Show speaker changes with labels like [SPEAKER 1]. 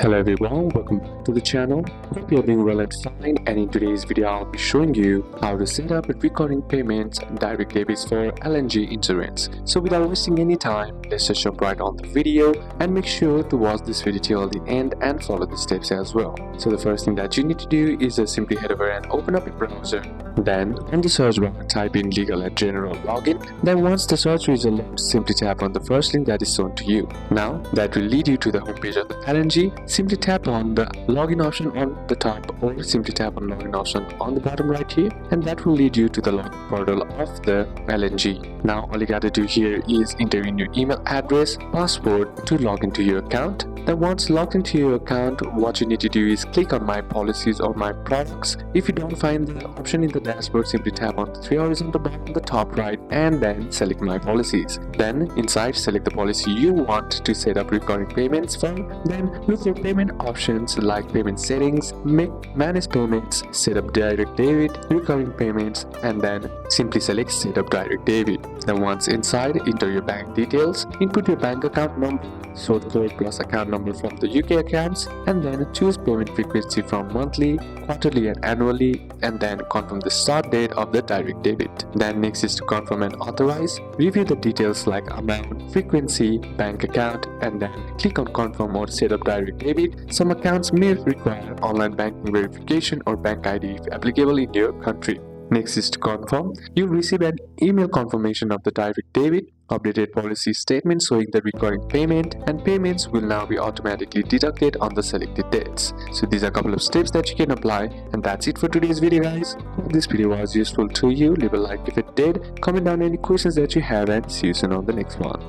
[SPEAKER 1] Hello everyone, welcome back to the channel. Hope you're doing well and fine, and in today's video I'll be showing you how to set up recurring payments direct debits for LNG insurance. So without wasting any time, let's just jump right on the video and make sure to watch this video till the end and follow the steps as well. So the first thing that you need to do is just simply head over and open up your browser. Then on the search bar type in legal and general login. Then once the search result loads, simply tap on the first link that is shown to you. Now that will lead you to the homepage of the LNG. Simply tap on the login option on the top, or simply tap on login option on the bottom right here, and that will lead you to the login portal of the LNG. Now all you gotta do here is enter in your email address, password to log into your account. Then once logged into your account, what you need to do is click on my policies or my products. If you don't find the option in the dashboard, simply tap on the three arrows on the bottom on the top right and then select my policies. Then inside select the policy you want to set up recurring payments from. Then look for payment options like payment settings, manage payments, set up direct debit, recurring payments, and then simply select set up direct debit. Then once inside, enter your bank details, input your bank account number, sort code plus account number from the UK accounts, and then choose payment frequency from monthly, quarterly and annually, and then confirm the start date of the direct debit. Then next is to confirm and authorize. Review the details like amount, frequency, bank account, and then click on confirm or set up direct debit. Some accounts may require online banking verification or bank ID if applicable in your country. Next is to confirm. You'll receive an email confirmation of the direct debit, updated policy statement showing the recurring payment, and payments will now be automatically deducted on the selected dates. So these are a couple of steps that you can apply, and that's it for today's video guys. Hope this video was useful to you. Leave a like if it did, comment down any questions that you have, and see you soon on the next one.